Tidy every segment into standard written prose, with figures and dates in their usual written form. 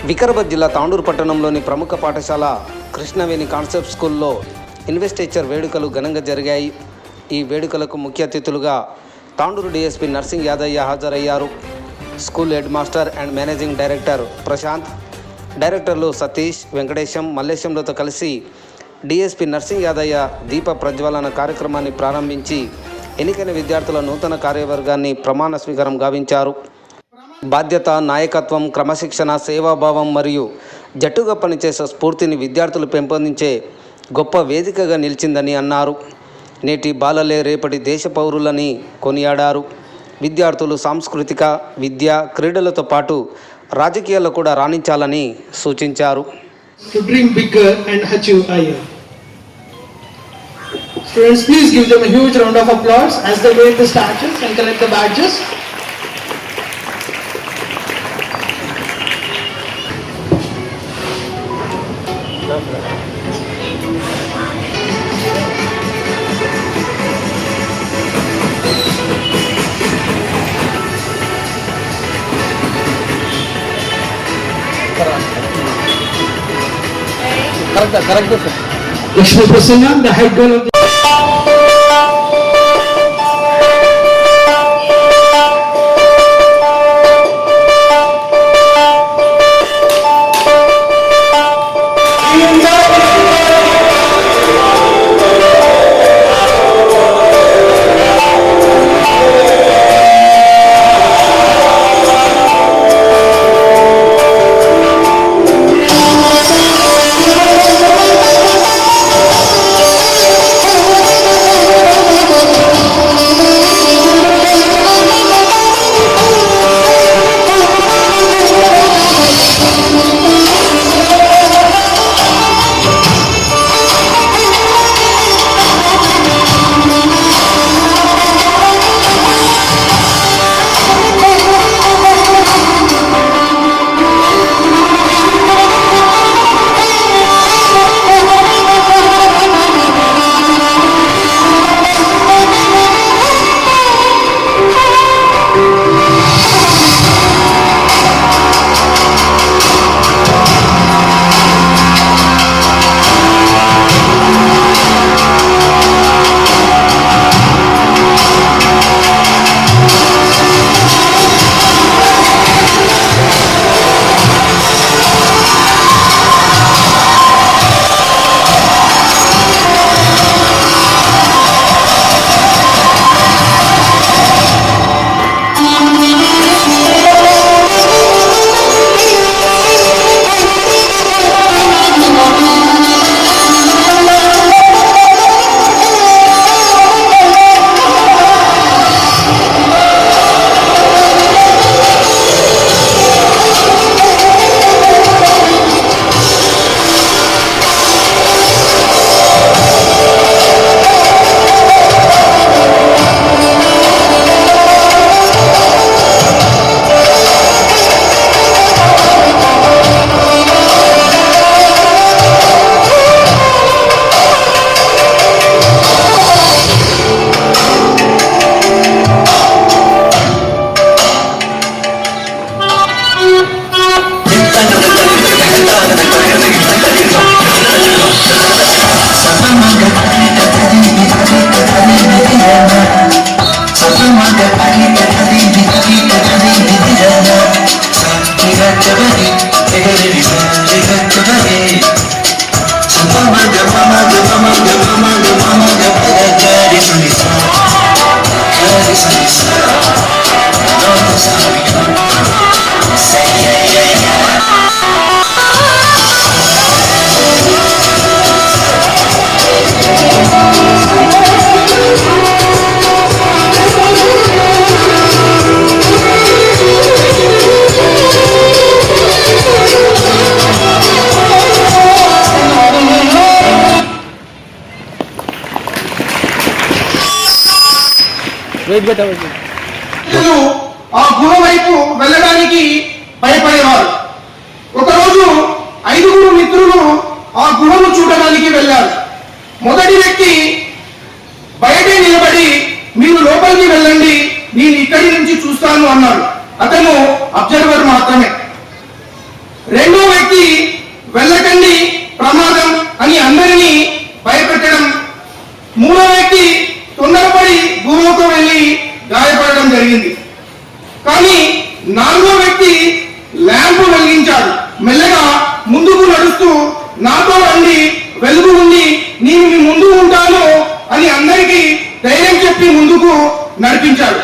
వికారాబాద్ జిల్లా తాండూరు పట్టణంలోని ప్రముఖ పాఠశాల కృష్ణవేణి కాన్సెప్ట్ స్కూల్లో ఇన్వెస్టిచర్ వేడుకలు ఘనంగా జరిగాయి. ఈ వేడుకలకు ముఖ్య అతిథులుగా తాండూరు డీఎస్పీ నర్సింగ్ యాదయ్య హాజరయ్యారు. School headmaster and managing director Prashanth, డైరెక్టర్లు సతీష్, వెంకటేశం, మల్లేశంలతో కలిసి డీఎస్పీ నర్సింగ్ యాదయ్య దీప ప్రజ్వలన కార్యక్రమాన్ని ప్రారంభించి ఎన్నికైన విద్యార్థుల నూతన కార్యవర్గాన్ని ప్రమాణ స్వీకారం గావించారు. బాధ్యత, నాయకత్వం, క్రమశిక్షణ, సేవాభావం మరియు జట్టుగా పనిచేసే స్ఫూర్తిని విద్యార్థులు పెంపొందించే గొప్ప వేదికగా నిలిచిందని అన్నారు. నేటి బాలలే రేపటి దేశ పౌరులని కొనియాడారు. విద్యార్థులు సాంస్కృతిక, విద్య, క్రీడలతో పాటు రాజకీయాల్లో కూడా రాణించాలని సూచించారు. Students, please give them a huge round of applause as they wave the statues and collect the badges. Correct, sir. Lakshmi Prasanna, the head girl of the ఆ గుహ వైపు వెళ్ళడానికి భయపడేవారు. ఒకరోజు 5 మిత్రులు ఆ గుహను చూడడానికి వెళ్ళారు. మొదటి వ్యక్తి బయటే నిలబడి, మీరు లోపలికి వెళ్ళండి, నేను ఇక్కడి నుంచి చూస్తాను అన్నాడు. అతను అబ్జర్వర్ మాత్రమే. రెండో వ్యక్తి వెళ్ళకండి ప్రమాదం అని అందరినీ భయపెట్టడం. మూడో వ్యక్తి తొందరపడి గుహకు వెళ్ళి గాయపడడం జరిగింది. కానీ నాలుగో వ్యక్తి ల్యాంపు వెలిగించాడు. మెల్లగా ముందుకు నడుస్తూ నాతో రండి, వెలుగు ఉంది, నేను మీ ముందు ఉంటాను అని అందరికీ ధైర్యం చెప్పి ముందుకు నడిపించాడు.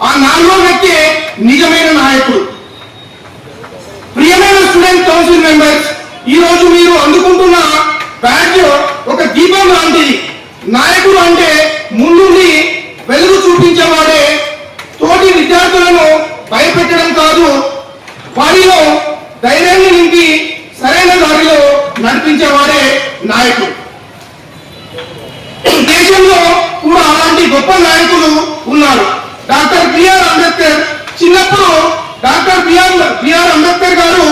ఆ నాలుగో వ్యక్తి నిజమైన నాయకుడు. ప్రియమైన స్టూడెంట్ కౌన్సిల్ మెంబర్స్, ఈ రోజు మీరు అందుకుంటున్న బ్యాడ్జ్ ఒక దీపం లాంటిది. నాయకుడు అంటే ముందుండి వెలుగు చూపించేవాడే, తోటి విద్యార్థులను భయపెట్టడం కాదు, వారిలో ధైర్యాన్ని నింపి సరైన దారిలో నడిపించేవాడే నాయకుడు. దేశంలో కూడా అలాంటి గొప్ప నాయకులు ఉన్నారు. Doctor BR Ambedkar. చిన్నప్పుడు డాక్టర్ బిఆర్ అంబేద్కర్ గారు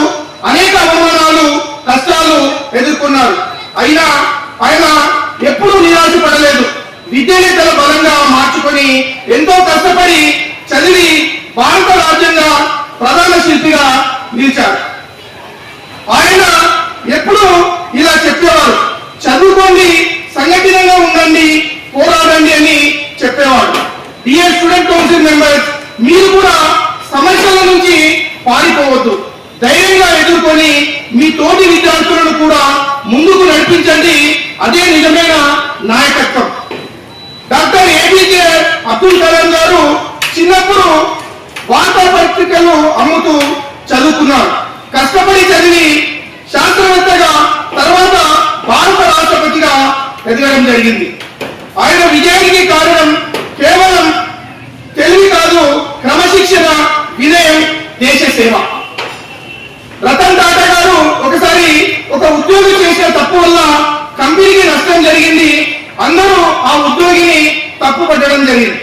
అనేక అవమానాలు, కష్టాలు ఎదుర్కొన్నారు. అయినా ఆయన ఎప్పుడూ నిరాశపడలేదు. విద్యని తన బలంగా మార్చుకొని ఎంతో కష్టపడి చదివి భారత రాజ్యాంగ ప్రధాన శిల్పిగా నిలిచారు. ఆయన ఎప్పుడు ఇలా చెప్పేవారు, చదువుకోండి, సంఘటితంగా ఉండండి, పోరాడండి అని చెప్పేవాడు. డియర్ స్టూడెంట్ కౌన్సిల్ మెంబర్స్, మీరు కూడా సమస్యల నుంచి పారిపోవద్దు. ధైర్యంగా ఎదుర్కొని మీ తోటి విద్యార్థులను కూడా ముందుకు నడిపించండి. అదే నిజమైన నాయకత్వం. డాక్టర్ ఏపీజే అబ్దుల్ కలాం గారు చిన్నప్పుడు వార్తాపత్రికలు అమ్ముతూ చదువుకున్నారు. కష్టపడి చదివి శాస్త్రవేత్తగా, తర్వాత భారత రాష్ట్రపతిగా ఎదగడం జరిగింది. ఆయన విజయానికి కారణం కేవలం తెలివి కాదు, క్రమశిక్షణ, వినయం, దేశ సేవ. రతన్ టాటా గారు ఒకసారి ఒక ఉద్యోగి చేసిన తప్పు వల్ల కంపెనీకి నష్టం జరిగింది. అందరూ ఆ ఉద్యోగిని తప్పు పట్టడం జరిగింది.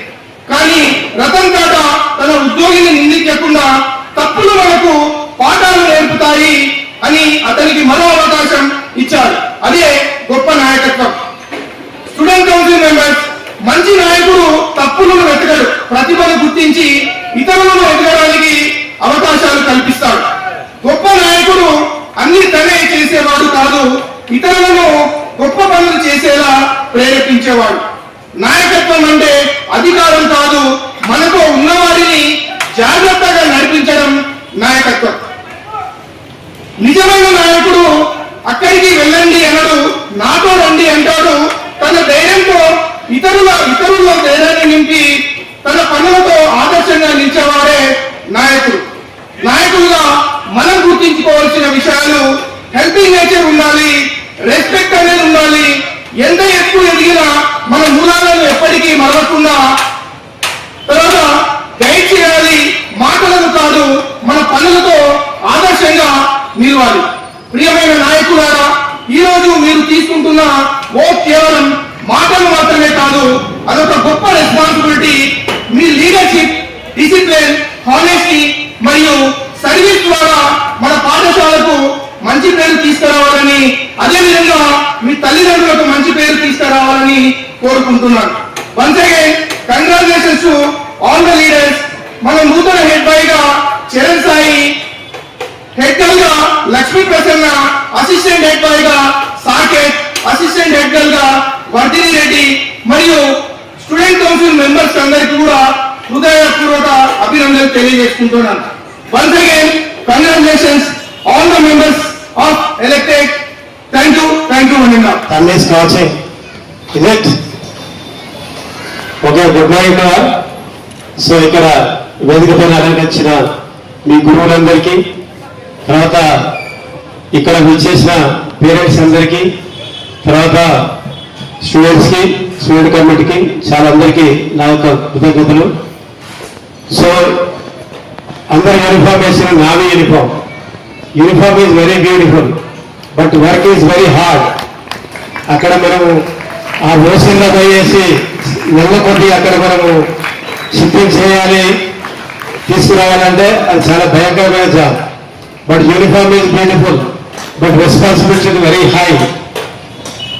కానీ రతన్ టాటా తన ఉద్యోగిని నిందించకుండా తప్పులు మనకు పాఠాలు నేర్పుతాయి అని అతనికి మరో అవకాశం ఇచ్చారు. అదే గొప్ప నాయకత్వం. స్టూడెంట్ కౌన్సిల్ మెంబర్స్, మంచి నాయకుడు తప్పులను వెతకడు, ప్రతిభను గుర్తించి ఇతరులను ఎదగడానికి అవకాశాలు కల్పిస్తాడు. గొప్ప నాయకుడు అన్ని తనే చేసేవాడు కాదు, ఇతరులను గొప్ప పనులు చేసేలా ప్రేరేపించేవాడు. నాయకత్వం అంటే అధికారం కాదు, మనతో ఉన్నవారిని జాగ్రత్తగా నడిపించడం నాయకత్వం. నిజమైన నాయకుడు అక్కడికి వెళ్ళండి అనడు, నాతో రండి అంటాడు. తన ధైర్యంతో ఇతరుల్లో ధైర్యాన్ని నింపి తన పనులతో ఆదర్శంగా నిలిచేవాడే నాయకుడు. నాయకులుగా మనం గుర్తించుకోవాల్సిన విషయాలు హెల్పింగ్ నేచర్ ఉండాలి, రెస్పెక్ట్ అనేది ఉండాలి. ఎంత ఎక్కువ ఎదిగినా మన మూలాలను ఎప్పటికీ మరవకుండా, తర్వాత గైడ్ చేయాలి, మాటలను కాదు మన పనులతో ఆదర్శంగా నిలవాలి. ప్రియమైన నాయకులారా, ఈ రోజు మీరు తీసుకుంటున్న ఓట్ కేవలం మాటలు మాత్రమే కాదు, అదొక గొప్ప రెస్పాన్సిబిలిటీ. మీ లీడర్షిప్, డిసిప్లిన్, హానెస్టీ మరియు సర్వీస్ ద్వారా మన పాఠశాలకు మంచి పేరు తీసుకురావాలని, అదేవిధంగా మీ తల్లిదండ్రులకు మంచి పేరు తీసుకురావాలని కోరుకుంటున్నాను. Once again congratulations to all the leaders. మన నూతన హెడ్ బాయ్ గా చరణ్ సాయి, హెడ్ గర్ల్ గా Lakshmi Prasanna, assistant head bye గా సాకేత్, అసిస్టెంట్ హెడ్ గర్ల్ గా వర్ధిని రెడ్డి మరియు స్టూడెంట్ కౌన్సిల్ మెంబర్స్ అందరికీ కూడా హృదయపూర్వక అభినందనలు తెలియజేసుకుంటున్నాను. Once again congratulations all the members of elected. Thank you Vanina. Sun is watching. Is it? Okay, good night all. So ఇక్కడ వేదిక పైన అలంకరించిన మీ గురువులందరికీ, తర్వాత ఇక్కడ విచ్చేసిన పేరెంట్స్ అందరికీ, తర్వాత స్టూడెంట్స్కి, స్టూడెంట్ కమిటీకి, చాలా అందరికీ నా యొక్క కృతజ్ఞతలు. సో అందరి యూనిఫామ్ వేసిన నావి uniform is very beautiful, but work is very hard. అక్కడ మనము ఆ ఓసీల్లో పోయేసి నెల కొద్ది అక్కడ మనము షిప్పింగ్ చేయాలి, తీసుకురావాలంటే అది చాలా భయంకరమైన job. But uniform is beautiful, but responsibility is very high.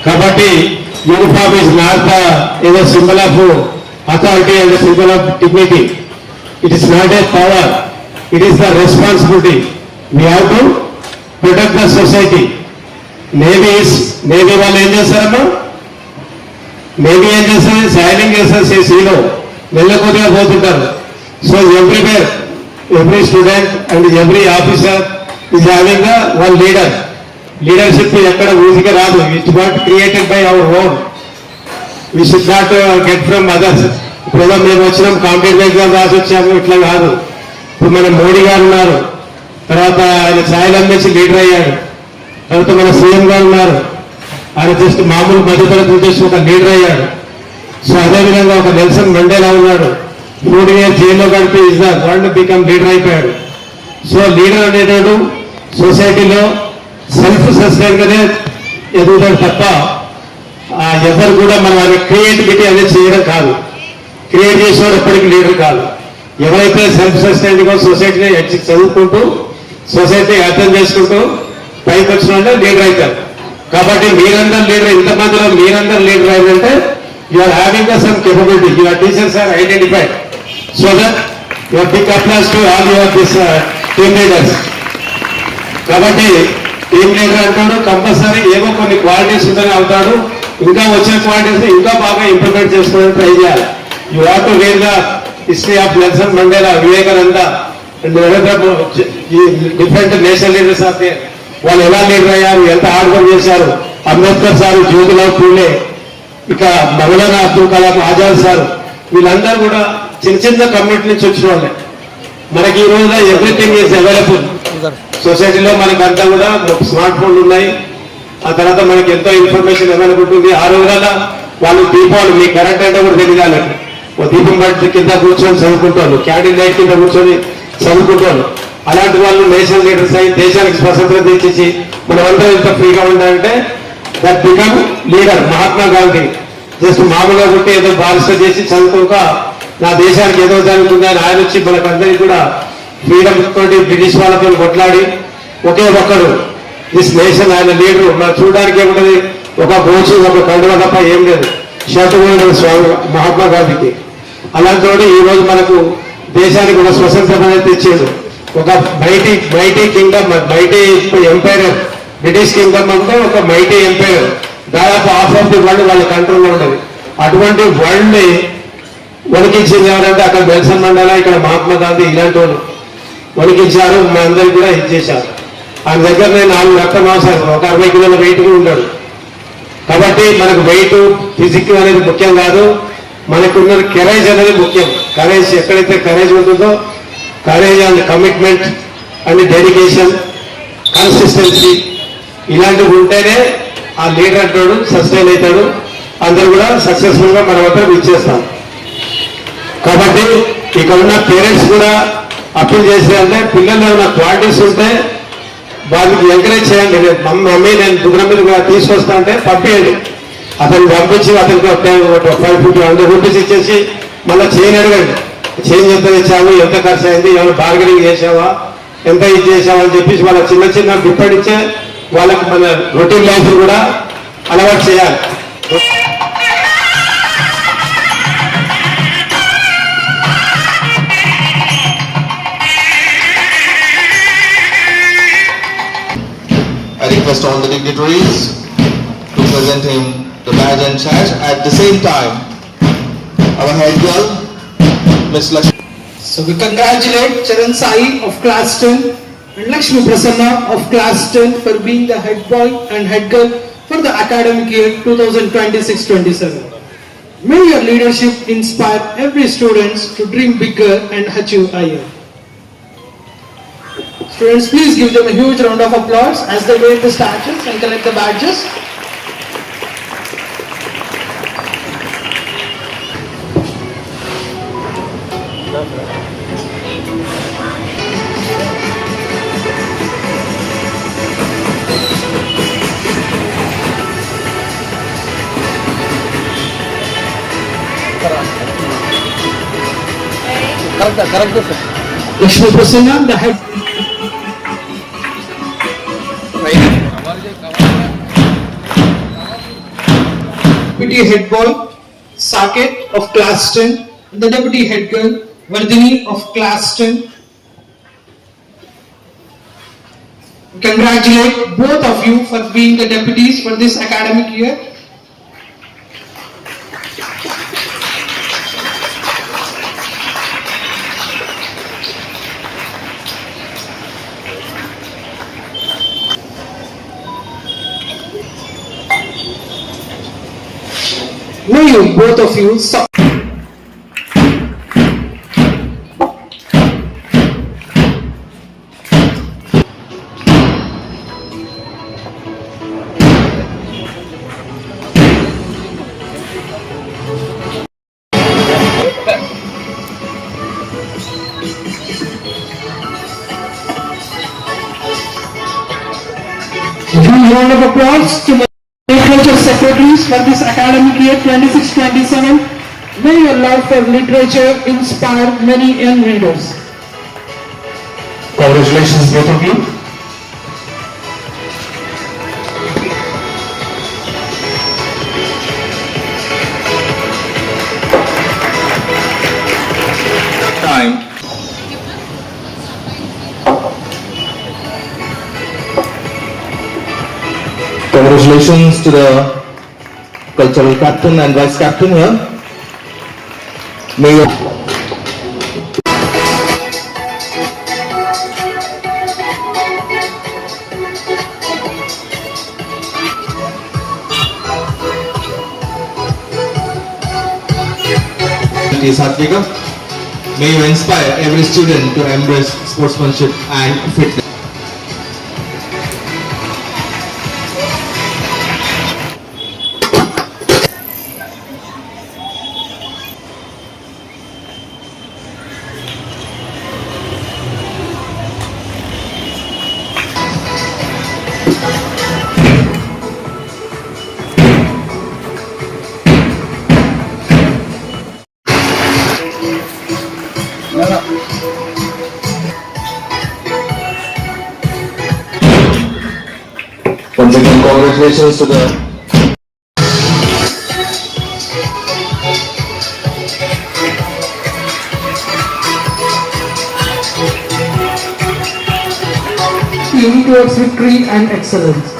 కాబట్టి యూనిఫామ్ ఈజ్ నాట్ ఏదో symbol of authority and symbol of dignity. It is not a power, it is the responsibility. We have to protect the society. Navy వాళ్ళు ఏం చేస్తారమ్మా, navy ఏం చేస్తుంది, sailing చేస్తారు సీలో, వెళ్ళకొద్దిగా పోతుంటారు. So everywhere every student and every officer is having one leader. Leadership ఎక్కడ ఊరికే రాదు, it got created by our own. We should not get from others. ఇప్పుడు మేము వచ్చినాం కాంపిటేటివ్ ఎగ్జామ్ రాసి వచ్చాము, ఇట్లా కాదు. ఇప్పుడు మన మోడీ గారు ఉన్నారు, తర్వాత ఆయన ఛాయలు అమ్మేసి లీడర్ అయ్యాడు. తర్వాత మన సీఎం గారు ఉన్నారు, ఆయన జస్ట్ మామూలు మధ్యతరగతి చేసి ఒక లీడర్ అయ్యాడు. సో అదేవిధంగా ఒక నెల్సన్ మండేలా ఉన్నాడు, 4 years జైల్లో గడిపి is the world become leader అయిపోయాడు. సో లీడర్ అనేటాడు సొసైటీలో సెల్ఫ్ సస్టైన్ గానే ఎదుగుతాడు తప్ప ఎవరు కూడా మన క్రియేటివిటీ అనేది చేయడం కాదు. క్రియేట్ చేసేవాడు ఎప్పటికీ లీడర్ కాదు. ఎవరైతే సెల్ఫ్ సస్టైన్ గా సొసైటీని చదువుకుంటూ సొసైటీ అర్థం చేసుకుంటూ పైకి వచ్చిన వాళ్ళు లీడర్ అవుతారు. కాబట్టి మీరందరూ లీడర్, ఇంతమందిలో మీరందరూ లీడర్ అయిందంటే you are having some capability. Your teachers are identified. So that your big applause to all your this team leaders. కాబట్టి టీమ్ లీడర్ అంటాడు కంపల్సరీ ఏవో కొన్ని క్వాలిటీస్ ఉందని అవుతాడు. ఇంకా వచ్చే క్వాలిటీస్ ఇంకా బాగా ఇంప్లిమెంట్ చేసుకోవడానికి ట్రై చేయాలి. You have to read the history of Nelson Mandela, Vivekananda and different national leaders of their. వాళ్ళు ఎలా లీడర్ అయ్యారు, ఎంత హార్డ్ వర్క్ చేశారు. అంబేద్కర్ సారు, జ్యోతిరావు పూలే, ఇక మౌలానా అబ్దుల్ కలాం ఆజాద్ సార్, వీళ్ళందరూ కూడా చిన్న చిన్న కమ్యూనిటీ నుంచి వచ్చిన వాళ్ళే. మనకి ఈ రోజున ఎవ్రీథింగ్ ఈజ్ అవైలబుల్ సొసైటీలో. మనకంతా కూడా స్మార్ట్ ఫోన్లు ఉన్నాయి. ఆ తర్వాత మనకి ఎంతో ఇన్ఫర్మేషన్ అవైలబుల్ ఉంటుంది. ఆ రోజుల వాళ్ళు దీపాలు, మీ కరెంట్ అంటే కూడా తెలియాలండి. ఓ దీపం బట్టి కింద కూర్చొని చదువుకుంటారు, క్యాండిల్ లైట్ కింద కూర్చొని చదువుకుంటారు. అలాంటి వాళ్ళు నేషనల్ లీడర్స్ అయ్యి దేశానికి స్వతంత్రం తెచ్చేసి మనమంతా ఎంత ఫ్రీగా ఉండాలంటే that become leader. Mahatma Gandhi just మామూలుగా పుట్టి ఏదో బారిస్టర్ చేసి చదువుకోక నా దేశానికి ఏదో జరుగుతుంది అని ఆయన వచ్చి మనకందరికీ కూడా ఫ్రీడమ్ తోటి బ్రిటిష్ వాళ్ళతో కొట్లాడి ఒకే ఒక్కడు దిస్ నేషన్ ఆయన లీడరు. మనం చూడడానికి ఏముంటది, ఒక గోచి ఒక కండువ తప్ప ఏం లేదు. షర్ట్ కూడా స్వామి మహాత్మా గాంధీకి. అలాంటి వాడు ఈ రోజు మనకు దేశానికి ఒక స్వతంత్రం అనేది తెచ్చాడు. ఒక mighty kingdom, mighty empire, British kingdom అంటే ఒక మైటీ ఎంపైర్. దాదాపు హాఫ్ ఆఫ్ ది వరల్డ్ వాళ్ళ కంట్రోల్లో ఉండదు. అటువంటి వరల్డ్ ని వణికించింది ఎవరంటే అక్కడ నెల్సన్ మండేలా, ఇక్కడ మహాత్మా గాంధీ, ఇలాంటి వాళ్ళు వణికించారు. మా అందరికి కూడా ఇది చేశారు. ఆయన దగ్గర నేను 4 రక్త మాంసాలు, ఒక 60 కిలోల వెయిట్ కూడా ఉన్నాడు. కాబట్టి మనకు వెయిట్ ఫిజిక్ అనేది ముఖ్యం కాదు, మనకున్న కరేజ్ అనేది ముఖ్యం. కరేజ్ ఎక్కడైతే కరేజ్ ఉంటుందో, courage and commitment and dedication, consistency ఇలాంటివి ఉంటేనే ఆ లీడర్ అంటాడు సస్టైన్ అవుతాడు. అందరూ కూడా సక్సెస్ఫుల్ గా మనం అంతా ఇచ్చేస్తాం. కాబట్టి ఇక్కడ ఉన్న పేరెంట్స్ కూడా అప్పీల్ చేసేదంటే పిల్లలు ఏమైనా క్వాలిటీస్ ఉంటే వాళ్ళకి ఎంకరేజ్ చేయండి. మమ్మీ నేను దుగ్గర మీద కూడా తీసుకొస్తా అంటే పంపించండి. అతను పంపించి అతనికి 550 రూపీస్ ఇచ్చేసి మళ్ళీ చేయని అడగండి. చేంజ్ ఎంత ఇచ్చావు, ఎంత ఖర్చు అయింది, ఏమైనా బార్గెనింగ్ చేసావా, ఎంత ఇది చేసావా అని చెప్పేసి వాళ్ళ చిన్న చిన్న డిపెండిచ్చే వాళ్ళకి మన రొటీన్ లైఫ్ కూడా అలవాటు చేయాలి. I request all the dignitaries to present him the badge and sash. At the same time, our head girl, Miss Lakshmi. So we congratulate Charan Sai of class 10 and Lakshmi Prasanna of class 10 for being the head boy and head girl for the academic year 2026-27. May your leadership inspire every student to dream bigger and achieve higher. Students, please give them a huge round of applause as they wear the statues and collect the badges. Lakshmi Prasanna, the head. Deputy head boy Saket of class 10 and the deputy head girl Vardhini of class 10. congratulate both of you for being the deputies for this academic year. May you both of you round of applause to my literature secretaries for this academic year 26-27. May your love for literature inspire many young readers. Congratulations, both of you. Time. Congratulations to the cultural captain and vice captain here. May your May you inspire every student to embrace sportsmanship and fitness. Once again, congratulations to the team towards victory and excellence.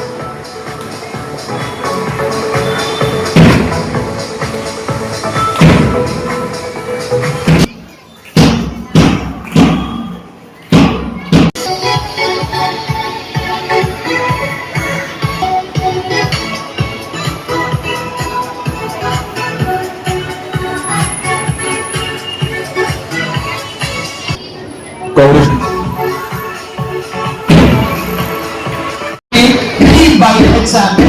Lead by example.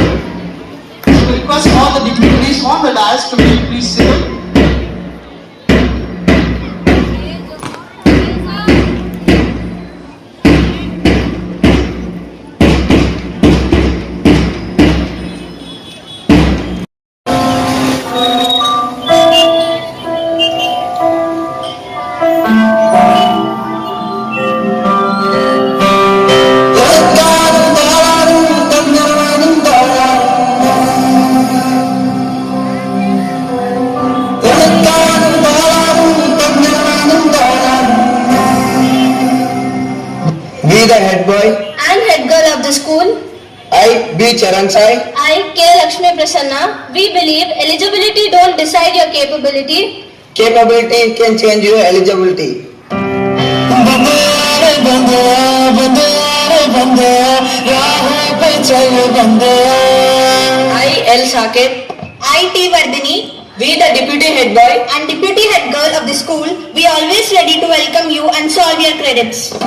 We request all the dignitaries on the dais to be please sit. Be the head boy. And head girl of the school. I be Charan Sai. I, K. Lakshmi Prasanna. We believe eligibility don't decide your capability. Capability can change your eligibility. I, L. Saket. I, T. Vardhini. We the deputy head boy. And deputy head girl of the school. We always ready to welcome you and solve your credits. We,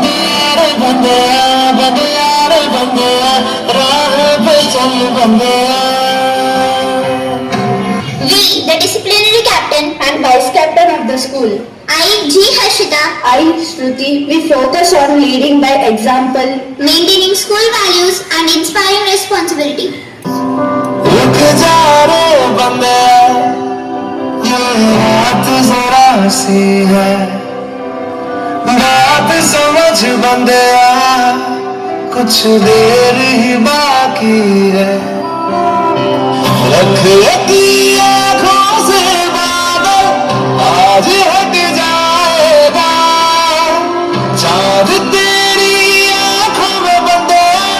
the disciplinary captain And vice captain of the school. I, G. Harshita, I, Shruti. We focus on leading by example. maintaining school values and inspiring responsibility. बात समझ बंदया कुछ देर ही बाकी है रख अपनी आँखों से बादल आज हट जाएगा चाँद तेरी आँखों में बंदया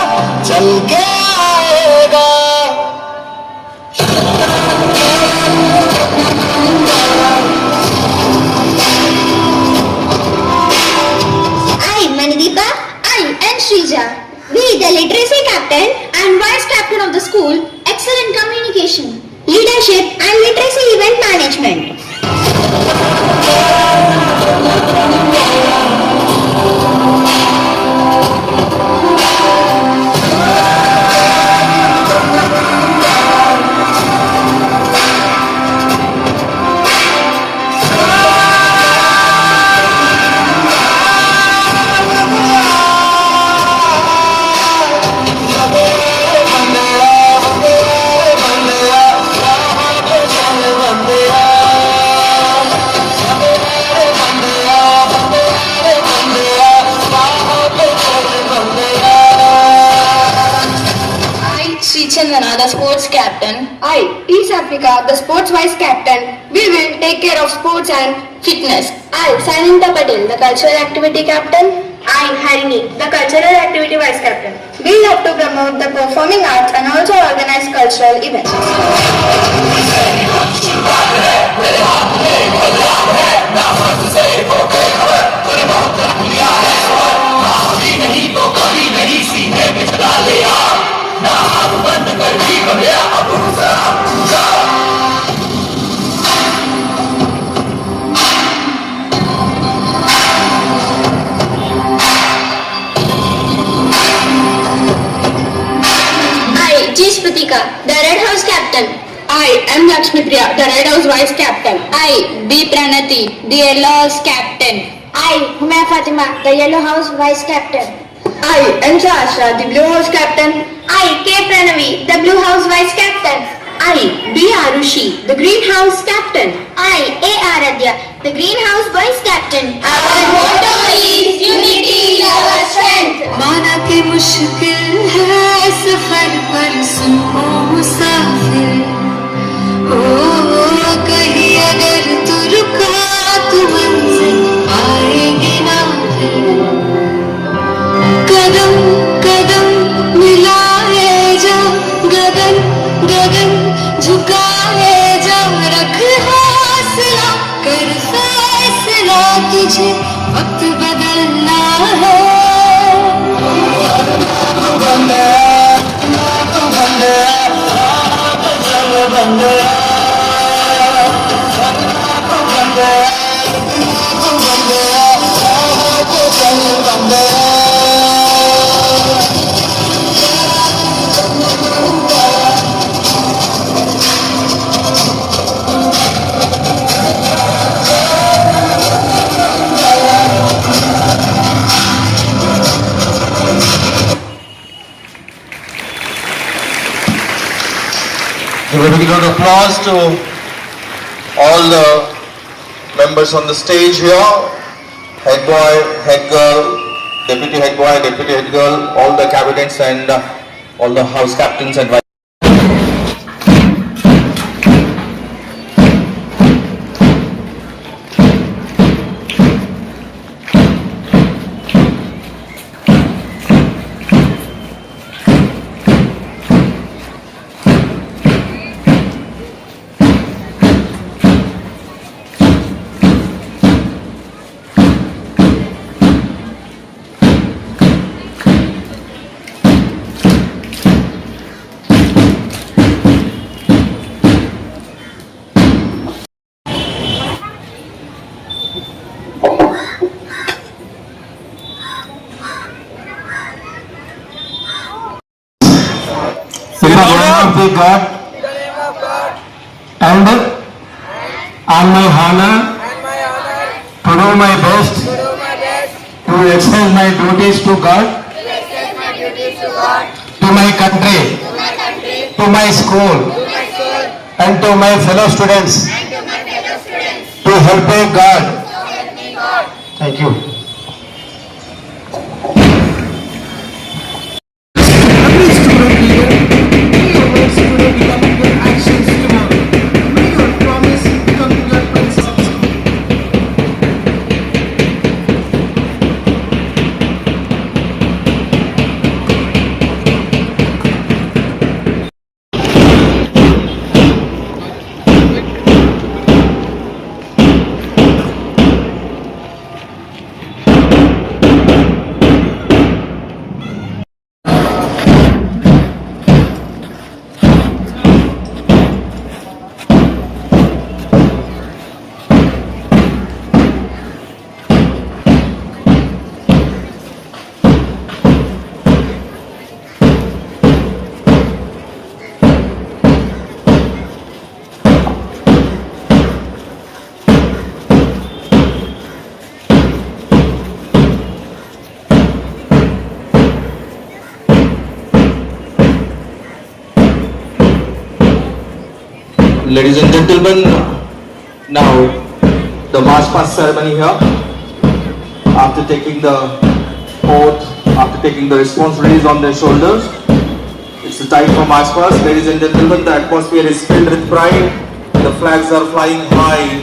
Chandana, the sports captain. I, T. Safrika, the sports vice captain. We will take care of sports and Fitness. I, Saninta Patel, the cultural activity captain. I, Harini, the cultural activity vice captain. We love to promote the performing arts and also organize cultural events. I, G. Spritika, the Red House captain. I, M. Lakshmi Priya, the Red House vice captain. I, B. Pranati, the Yellow House captain. I, Humay Fatima, the Yellow House vice captain. I, N. Sahasra, the Blue House captain. I, K. Pranavi, the Blue House vice captain. I, B. Arushi, the Green House captain. I, A. Aradhya, the Green House vice captain. Our motto is unity is our strength. माना कि मुश्किल है सफर पर सुनो मुसाफिर हो कहीं अगर तू रुका तो मंजिल आएगी ना फिर कदम कदम मिलाए जा गगन गगन झुकाए जा रख हौसला कर फैसला तुझे वक्त बदलना है Give a big round of applause to all the members on the stage here. Head boy, head girl, deputy head boy, deputy head girl, all the cabinets and all the house captains and vice. In the name of the God and on my honor to do my best to exercise my duties to God, to my country, to my school and to my fellow students, to help me God. Thank you. Every student leader, may your words today become your actions tomorrow. May your promise become your principles. Ladies and gentlemen, now the march past ceremony here. After taking the oath, after taking the responsibilities on their shoulders, it's It's the time for march past. Ladies and gentlemen, the atmosphere is filled with pride. The flags are flying high.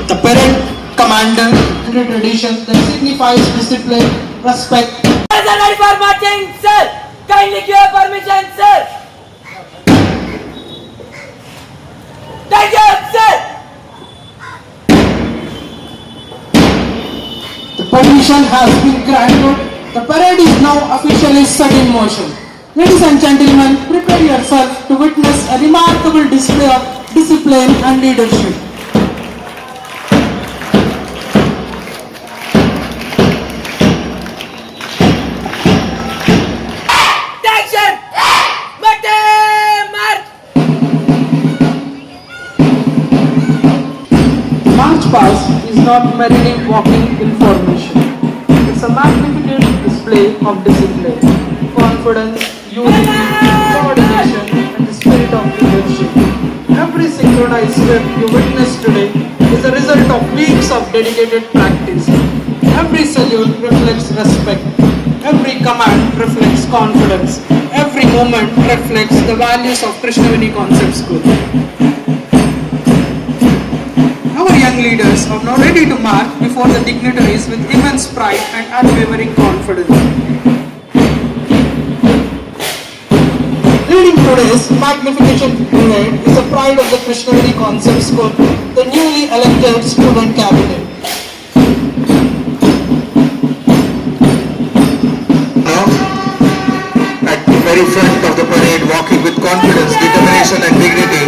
The parade, commander, and a tradition that signifies discipline, respect. Ready for marching, sir. Kindly give your permission, sir. Thank you, sir. The permission has been granted. The parade is now officially set in motion. Ladies and gentlemen, prepare yourself to witness a remarkable display of discipline and leadership. Attention! March! March past is not merely walking in formation. It's a magnificent display of discipline, confidence, unity, coordination, and the spirit of leadership. Every synchronized step you witness today is a result of weeks of dedicated practice. Every salute reflects respect. Every command reflects confidence. Every moment reflects the values of Krishnaveni Concept School. Our young leaders are now ready to march before the dignitaries with immense pride and unwavering confidence. Leading today's magnificent parade is the pride of the Krishnaveni Concept School, the newly elected student cabinet. At the very front of the parade, walking with confidence, determination and dignity,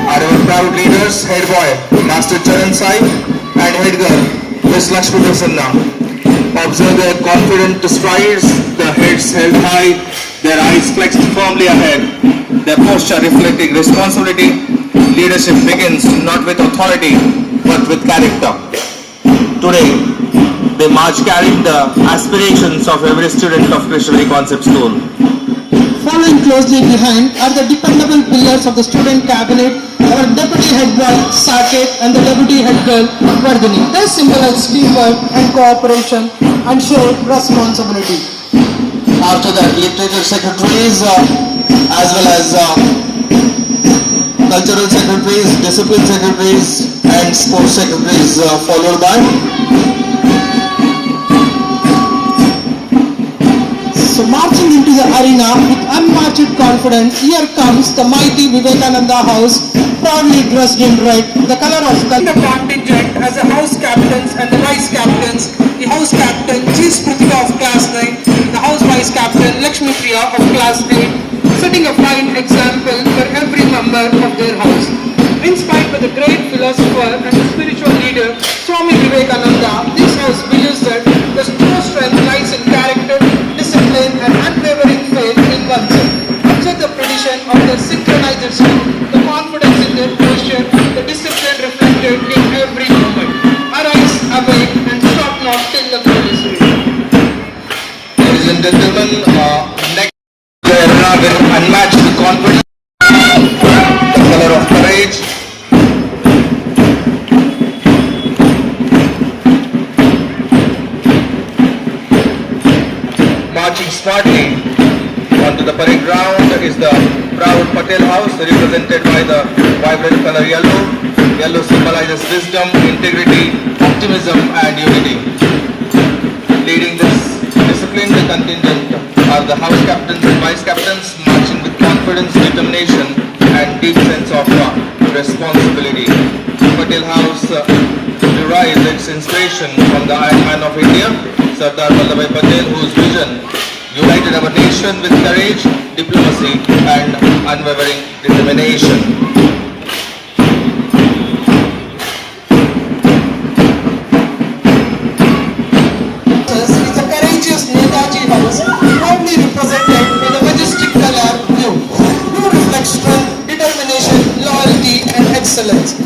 are our proud leaders, head boy, Master Charan Sai, and head girl, Miss Lakshmi Prasanna. Observe their confident strides, their heads held high, their eyes flexed firmly ahead, their posture reflecting responsibility. Leadership begins not with authority, but with character. Today, they march carrying the aspirations of every student of Krishnaveni Concept School. Following closely behind are the dependable pillars of the student cabinet, our deputy head boy Saket and the deputy head girl Vardhini. They symbolize teamwork and cooperation and shared responsibility. After that, literature secretaries as well as cultural secretaries, discipline secretaries and sports secretaries followed by. So marching into the arena with unmatched confidence, here comes the mighty Vivekananda House, proudly dressed in red, the color of the contingent as the house captains and the vice captains. The house captain G. Smritika of class 9, the house vice captain Lakshmi Priya of class 8, setting a fine example for every member of their house. Inspired by the great philosopher and spiritual leader Swami Vivekananda, this house believes that the true strength lies in character, discipline and unwavering faith in oneself. Observe the tradition of their synchronized step, the confidence in their posture, the discipline reflected in every moment. Arise, awake and stop not till the call is ready. Ladies and gentlemen, next the arena with unmatched confidence, the color of courage. Marching smartly onto the parade ground is the proud Patel House, represented by the vibrant color yellow. Yellow symbolizes wisdom, integrity, optimism and unity. Leading this disciplined contingent are the house captains and vice captains, marching with confidence, determination and deep sense of responsibility. Patel House derives its inspiration from the Iron Man of India, Sardar Vallabhbhai Patel, whose vision united our nation with courage, diplomacy and unwavering determination. Is a courageous Netaji House, proudly represented by the majestic color blue. Blue reflects strength, determination, loyalty and excellence.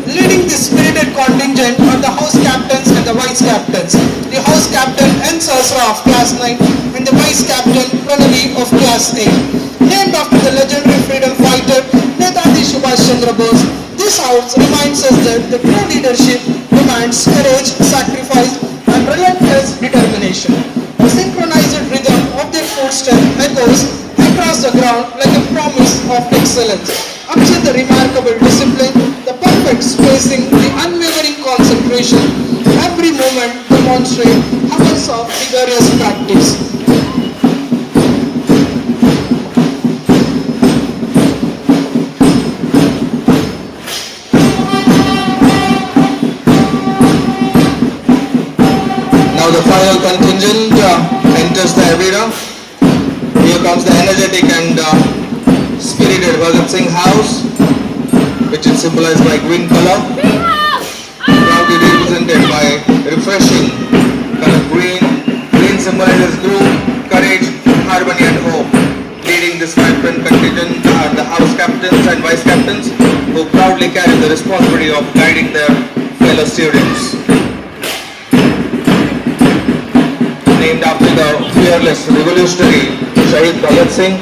Leading the spirited contingent are the house captains and the vice captains. The house captain N. Sahasra of class 9 and the vice captain Pranavi of class 8. Named after the legendary freedom fighter Netaji Subhash Chandra Bose, this house reminds us that the true leadership demands courage, sacrifice across the ground like a promise of excellence. Amid the remarkable discipline, the perfect spacing, the unwavering concentration, every moment demonstrate hours of vigorous practice. Now the final contingent enters the arena. Here comes the energetic and spirited Bhagat Singh House, which is symbolized by green color, proudly represented by refreshing color green. Green symbolizes groove, courage, harmony and hope. Leading this vibrant contingent are the house captains and vice captains who proudly carry the responsibility of guiding their fellow students. Named after the fearless revolutionary Shahid Bhagat Singh,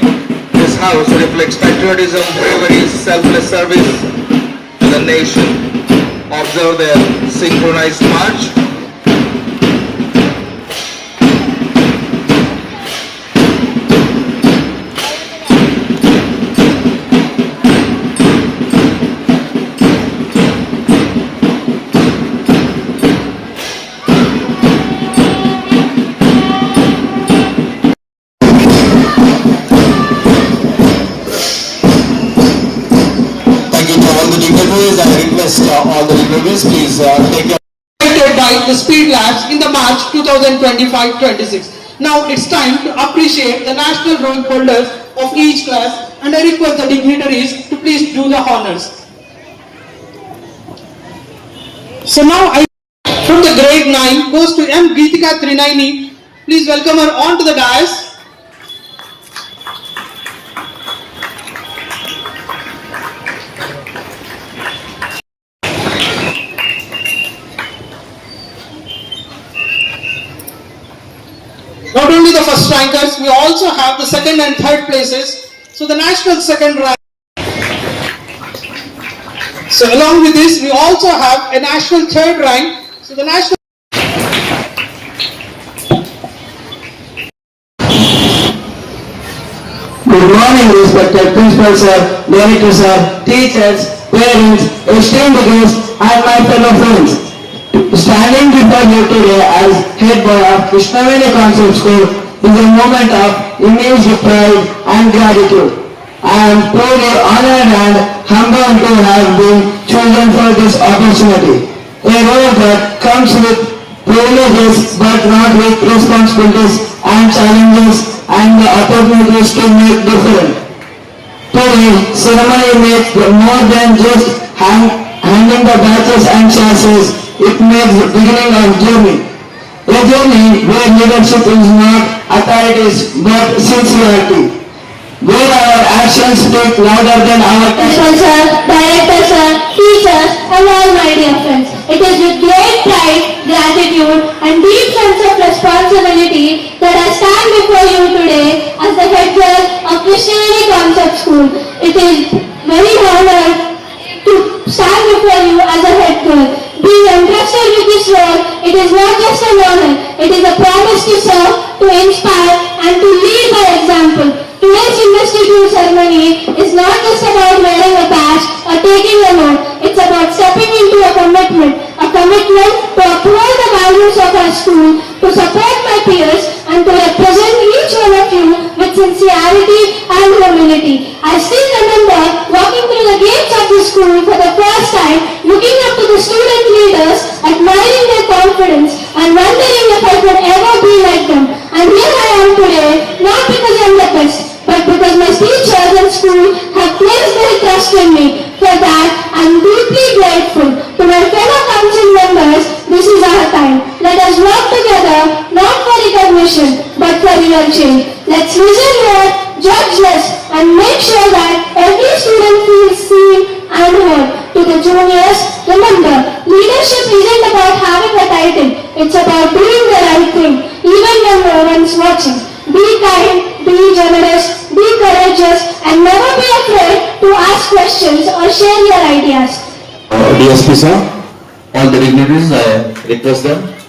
this house reflects patriotism, bravery, selfless service to the nation. Observe their synchronized march. I request all the dignitaries, please take your By the Speed Labs in the March 2025-26. Now it's time to appreciate the national role holders of each class, and I request the dignitaries to please do the honors. So now from the grade 9 goes to M. Geetika Trinaini. Please welcome her onto the dais. Not only the first rankers, we also have the second and third places. So the national second rank. So along with this, we also have a national third rank. So the national. Good morning, respected principal sir, director sir, teachers, parents, esteemed guests, and my fellow friends. Standing before you today as head boy of Krishnaveni Concept School is a moment of immense pride and gratitude. I am truly honored and humbled to have been chosen for this opportunity. A role that comes with privileges but not with responsibilities and challenges and the opportunities to make difference. Today, ceremony makes more than just handing the badges and chassis. It makes the beginning of journey. A journey where leadership is not authorities but sincerity. Where our actions speak louder than our Principal sir, director sir, teachers, and all my dear friends. It is with great pride, gratitude, and deep sense of responsibility that I stand before you today as the head girl of Krishnaveni Concept School. It is very honored to stand before you as a head girl. Being entrusted with this role, it is not just an honor, it is a promise to serve, to inspire, and to lead by example. Today's investiture ceremony is not just about wearing a badge or taking a note. It's about stepping into a commitment to uphold the values of our school, to support my peers, and to represent each one of you with sincerity and humility. I still remember walking through the gates of the school for the first time, looking up to the student leaders, admiring their confidence, and wondering if I could ever be like them. And here I am today, not because I'm the best, but because my teachers and school have placed their trust in me. For that, I'm deeply grateful. To my fellow council members, this is our time. Let us work together, not for recognition, but for real change. Let's listen more, judge less, and make sure that every student feels seen and heard. To the juniors, remember, leadership isn't about having a title. It's about doing the right thing, even when no one's watching. Be kind, be generous, be courageous, and never be afraid to ask questions or share your ideas. DSP sir, all the dignitaries, I request them